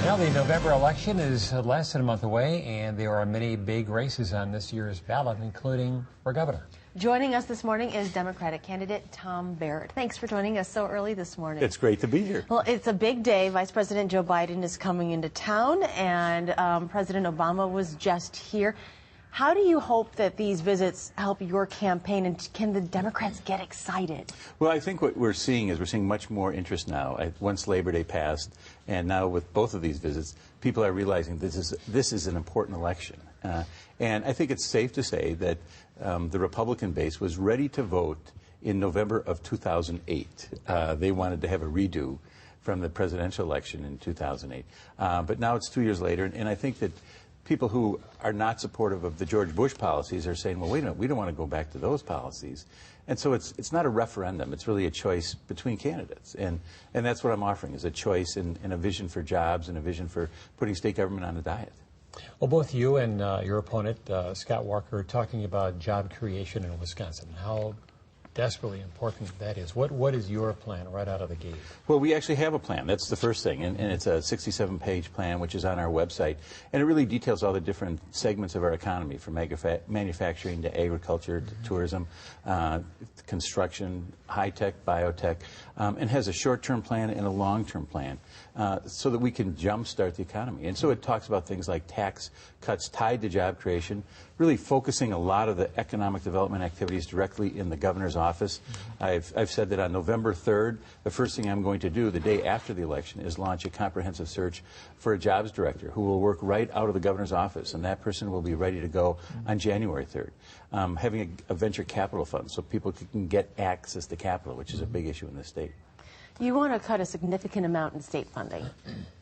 Well, the November election is less than a month away, and there are many big races on this year's ballot, including for governor. Joining us this morning is Democratic candidate Tom Barrett. Thanks for joining us so early this morning. It's great to be here. Well, it's a big day. Vice President Joe Biden is coming into town, and President Obama was just here. How do you hope that these visits help your campaign, and can the Democrats get excited? Well, I think what we're seeing is we're seeing much more interest now. Once Labor Day passed, and now with both of these visits, people are realizing this is an important election. And I think it's safe to say that the Republican base was ready to vote in November of 2008. They wanted to have a redo from the presidential election in 2008. But now it's 2 years later, and I think that people who are not supportive of the George Bush policies are saying, well, wait a minute, we don't want to go back to those policies. And so it's not a referendum. It's really a choice between candidates. And that's what I'm offering, is a choice and a vision for jobs and a vision for putting state government on a diet. Well, both you and your opponent, Scott Walker, are talking about job creation in Wisconsin. How desperately important that is. What is your plan right out of the gate? Well, we actually have a plan. That's the first thing, and it's a 67-page plan, which is on our website, and it really details all the different segments of our economy, from manufacturing to agriculture to tourism, construction, high-tech, biotech, and has a short-term plan and a long-term plan so that we can jumpstart the economy. And so it talks about things like tax cuts tied to job creation, really focusing a lot of the economic development activities directly in the governor's office. I've said that on November 3rd, the first thing I'm going to do the day after the election is launch a comprehensive search for a jobs director who will work right out of the governor's office, and that person will be ready to go on January 3rd. Having a venture capital fund so people can get access to capital, which is a big issue in this state. You want to cut a significant amount in state funding.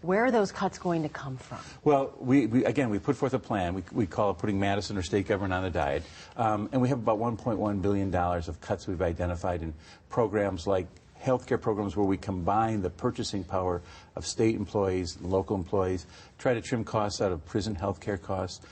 Where are those cuts going to come from? Well, we put forth a plan. We call it putting Madison or state government on the diet. And we have about $1.1 billion of cuts we've identified in programs like healthcare programs where we combine the purchasing power of state employees and local employees, try to trim costs out of prison healthcare costs,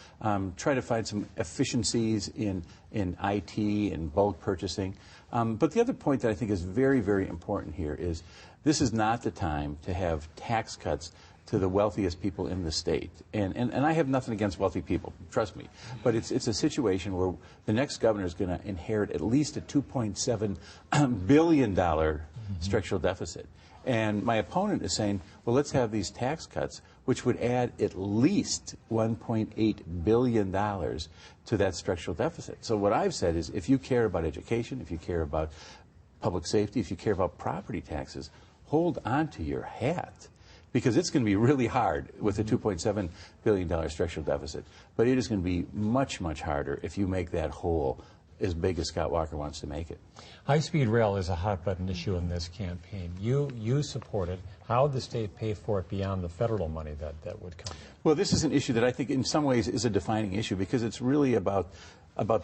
try to find some efficiencies in IT and bulk purchasing. But the other point that I think is very, very important here is this is not the time to have tax cuts to the wealthiest people in the state. And I have nothing against wealthy people, trust me. But it's a situation where the next governor is going to inherit at least a $2.7 billion structural deficit. And my opponent is saying, well, let's have these tax cuts, which would add at least $1.8 billion to that structural deficit. So what I've said is, if you care about education, if you care about public safety, if you care about property taxes, hold on to your hat, because it's going to be really hard with a $2.7 billion structural deficit. But it is going to be much, much harder if you make that hole as big as Scott Walker wants to make it. High-speed rail is a hot-button issue in this campaign. You support it. How would the state pay for it beyond the federal money that would come? Well, this is an issue that I think in some ways is a defining issue, because it's really about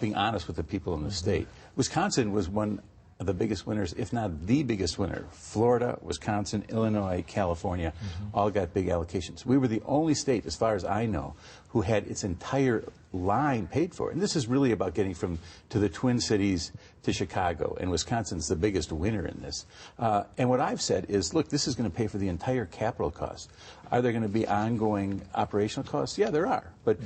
being honest with the people in the state. Wisconsin was one of the biggest winners, if not the biggest winner. Florida, Wisconsin, Illinois, California all got big allocations. We were the only state, as far as I know, who had its entire line paid for. And this is really about getting to the Twin Cities to Chicago, and Wisconsin's the biggest winner in this. And what I've said is, look, this is going to pay for the entire capital cost. Are there going to be ongoing operational costs? Yeah, there are. But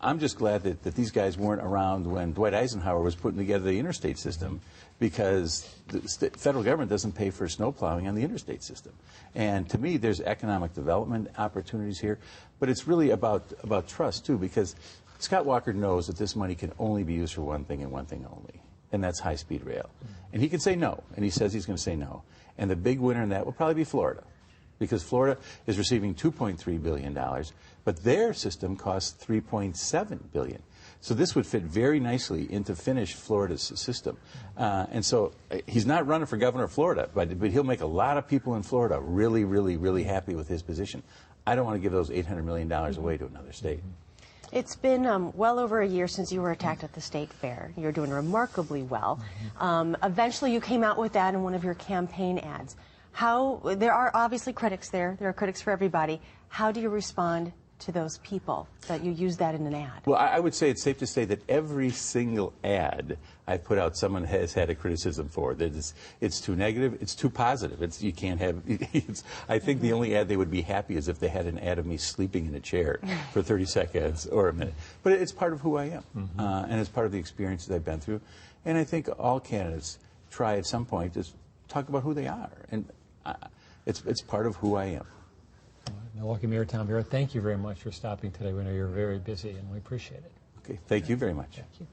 I'm just glad that these guys weren't around when Dwight Eisenhower was putting together the interstate system, because the federal government doesn't pay for snow plowing on the interstate system. And to me, there's economic development opportunities here, but it's really about trust, too, because Scott Walker knows that this money can only be used for one thing and one thing only, and that's high-speed rail. And he can say no, and he says he's going to say no. And the big winner in that will probably be Florida, because Florida is receiving $2.3 billion, but their system costs $3.7 billion. So this would fit very nicely into finish Florida's system. And so he's not running for governor of Florida, but he'll make a lot of people in Florida really, really, really happy with his position. I don't want to give those $800 million away to another state. It's been well over a year since you were attacked at the state fair. You're doing remarkably well. Eventually you came out with that in one of your campaign ads. There are obviously critics there. There are critics for everybody. How do you respond to those people that you use that in an ad? Well, I would say it's safe to say that every single ad I've put out someone has had a criticism for. That it's too negative, it's too positive. You can't have. I think the only ad they would be happy is if they had an ad of me sleeping in a chair for 30 seconds or a minute. But it's part of who I am, and it's part of the experiences I've been through. And I think all candidates try at some point to talk about who they are, and it's part of who I am. Milwaukee Mayor Tom Barrett, thank you very much for stopping today. We know you're very busy, and we appreciate it. Okay, thank you very much. Thank you.